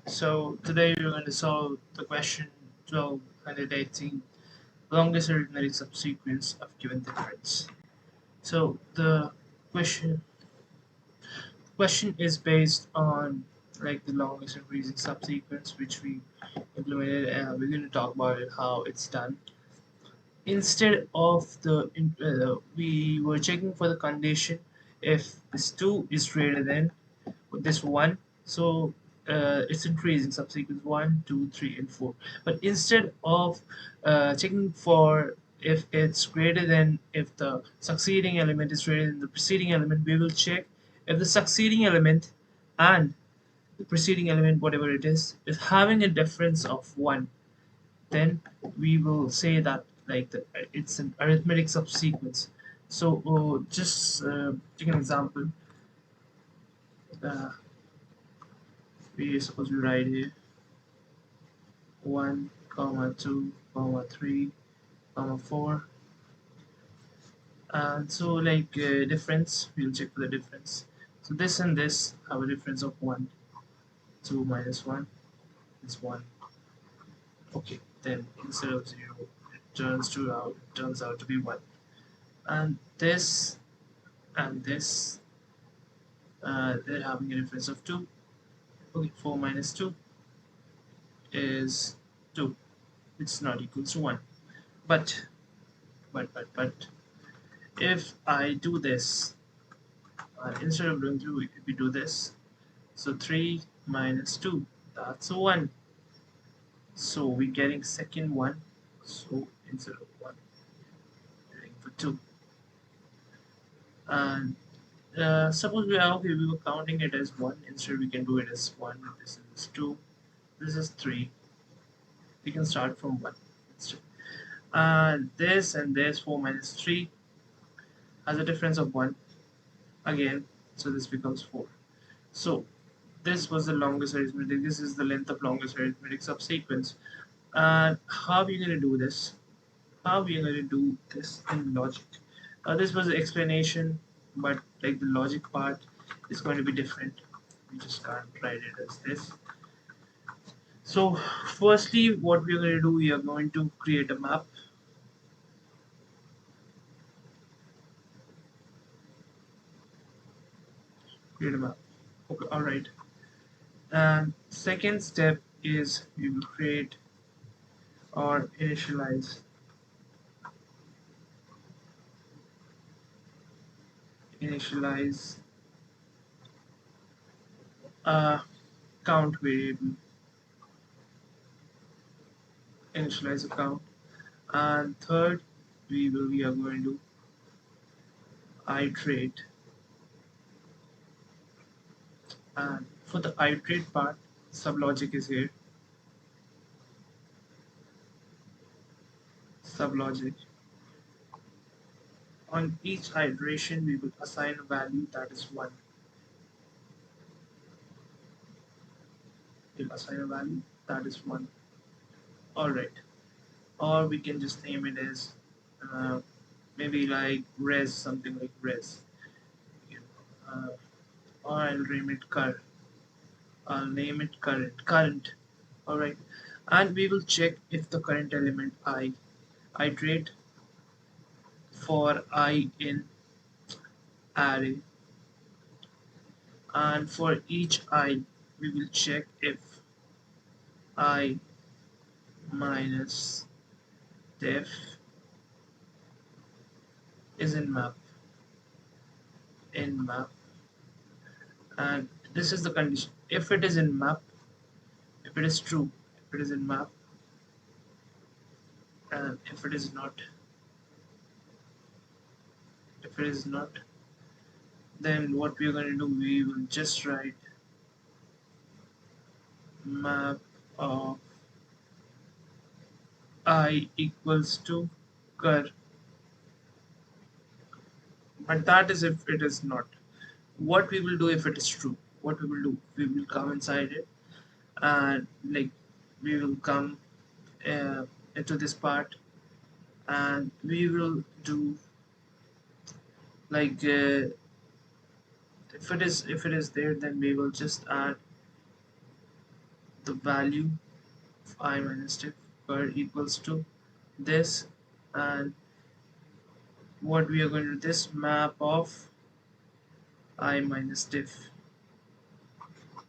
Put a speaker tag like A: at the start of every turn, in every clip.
A: So today we're going to solve the question 1218, longest arithmetic subsequence of given difference. So the question question is based on like the longest increasing subsequence which we implemented, and we're going to talk about it how it's done. Instead of we were checking for the condition if this 2 is greater than this one, so it's increasing subsequence 1 2 3 and 4. But instead of checking for if it's greater than, if the succeeding element is greater than the preceding element, we will check if the succeeding element and the preceding element, whatever it is having a difference of 1. Then we will say that like it's an arithmetic subsequence. So just take an example. uh, we suppose we write here 1 comma 2 comma 3 comma 4, and so like difference, we'll check for the difference. So this and this have a difference of 1. 2 minus 1 is 1. Okay, then instead of 0 it turns out to be 1. And this and this, they're having a difference of 2. Okay, 4 minus 2 is 2. It's not equal to 1. But but if I do this, instead of doing 2, if we do this, so 3 minus 2, that's a 1. So we're getting second 1. So instead of 1, we're getting for 2. And suppose we were counting it as 1. Instead, we can do it as 1. This is 2. This is 3. We can start from 1 instead. This and this 4 minus 3 has a difference of 1 again, so this becomes 4. So this was the longest arithmetic. This is the length of longest arithmetic subsequence. And how are we going to do this? How we are going to do this in logic? This was the explanation, but like the logic part is going to be different. We just can't write it as this. So firstly, what we are going to do, we are going to create a map. Create a map. Okay, all right. And second step is we will create or initialize a count variable, initialize a count. And third, we are going to iterate. And for the iterate part, sublogic is here. Sublogic. On each iteration, we will assign a value that is 1. We'll assign a value that is 1. Alright. Or we can just name it as uh, maybe like res, something like res. Uh, or I'll name it current. I'll name it current. Alright. And we will check if the current element I iterate for I in array, and for each I we will check if I minus def is in map. And this is the condition. If it is in map, if it is true, if it is in map, and if it is not, then what we are going to do, we will just write map of I equals to cur. But that is if it is not. What we will do if it is true? What we will do? We will come inside it, and like we will come uh, into this part, and we will do like if it is there, then we will just add the value of I minus diff per equals to this, and what we are going to do, this map of I minus diff,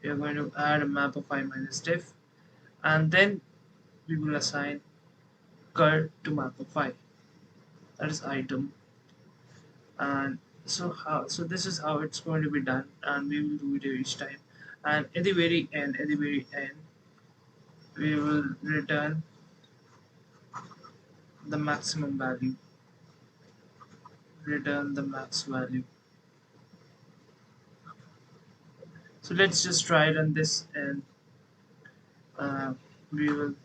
A: we are going to add a map of I minus diff, and then we will assign cur to map of I, that is item. And so this is how it's going to be done, and we will do it each time. And at the very end, we will return the maximum value, return the max value. So let's just try it on this, and we will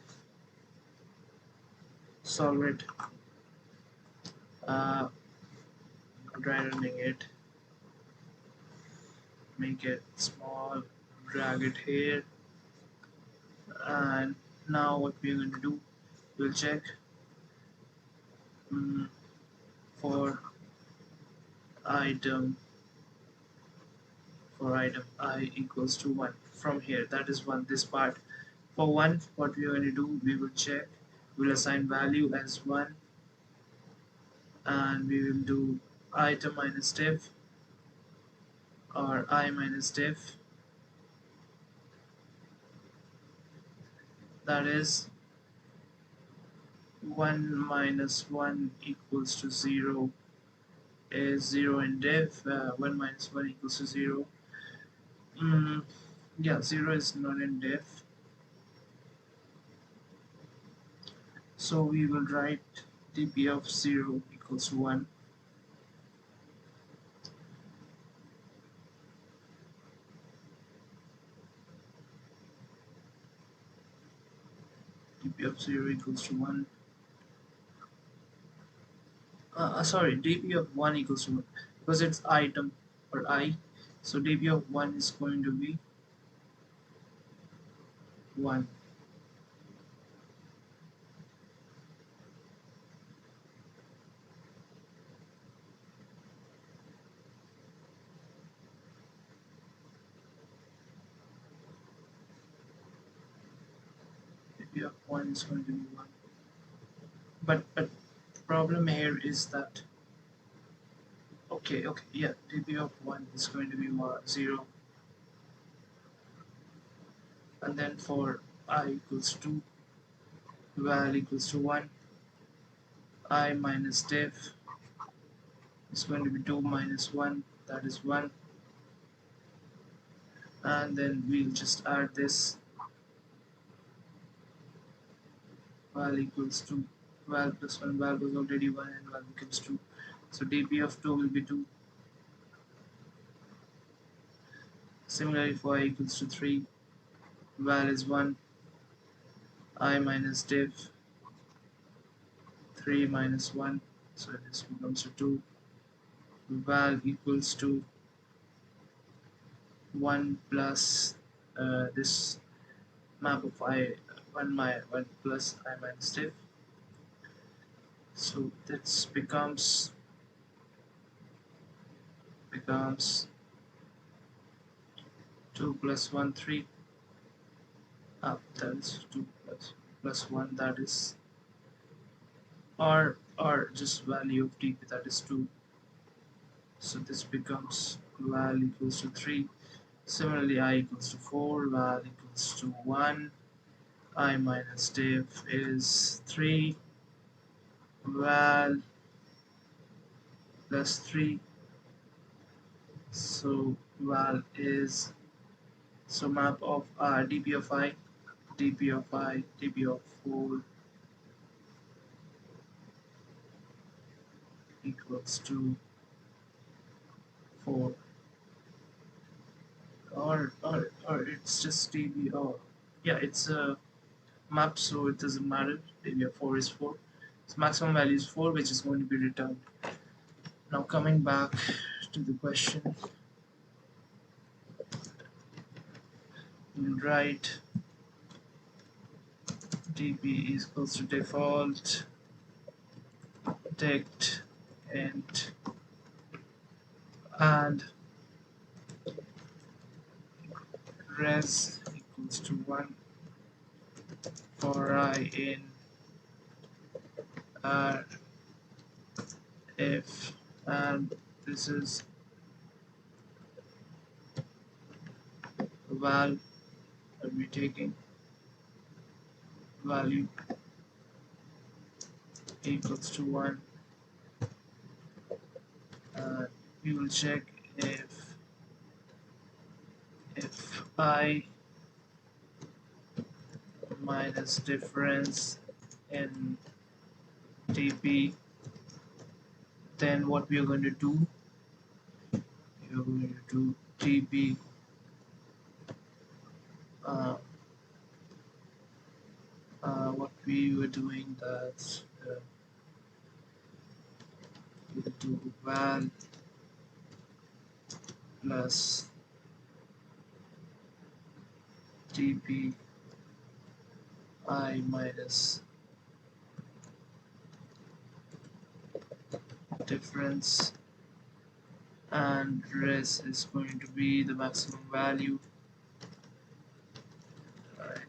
A: solve it. Try running it, make it small, drag it here, and now what we're going to do, we'll check mm, for item I equals to 1 from here, that is 1, this part. For 1, what we are going to do, we will check, we'll assign value as 1, and we will do item minus diff or I minus diff, that is 1 minus 1 equals to 0 is 0 in diff, 1 minus 1 equals to 0. Yeah, 0 is not in diff, so we will write dp of 0 equals to 1. dp of 0 equals to 1. Sorry, dp of 1 equals to 1 because it's item or I, so dp of 1 is going to be 1. dp of 1 is going to be 1, but the problem here is that okay, yeah, dp of 1 is going to be 0, and then for I equals 2, val equals to 1, I minus diff is going to be 2 minus 1, that is 1, and then we'll just add this, val equals to val plus 1, val was already 1 and val becomes 2, so dp of 2 will be 2. Similarly for I equals to 3, val is 1, I minus diff 3 minus 1, so this becomes to 2, val equals to 1 plus this map of I 1 plus I minus diff, so this becomes 2 plus 1 3, that is 2 plus 1, that is or just value of dp, that is 2, so this becomes val equals to 3. Similarly I equals to 4, val equals to 1, I minus diff is 3, val plus 3, so val is, so map of dp of I, dp of 4 equals to 4, or it's just dp, oh yeah, it's a map, so it doesn't matter, dp of 4 is 4, so maximum value is 4, which is going to be returned. Now coming back to the question, we'll write dp equals to default dict int and res equals to 1, for I in R if, and this is val I'll be taking value equals to 1, and we will check if I minus difference in dp, then what we are going to do, we are going to do dp uh, what we were doing, that we'll do val plus dp I minus difference, and res is going to be the maximum value.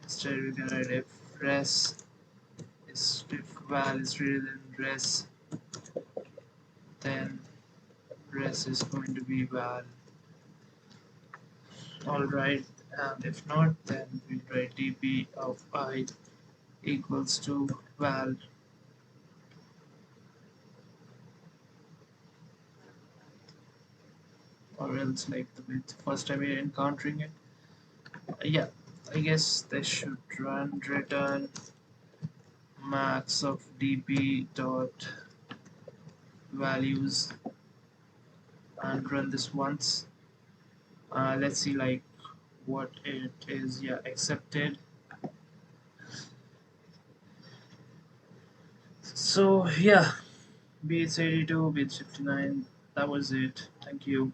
A: Instead we can write if res is, if val is greater than res, then res is going to be val. Alright, and if not, then we write dp of I equals to val, or else like the first time we're encountering it. Yeah, I guess this should return max of dp dot values, and run this once. Let's see like what it is. Yeah, accepted. So yeah, bh 82, bh 59, that was it. Thank you.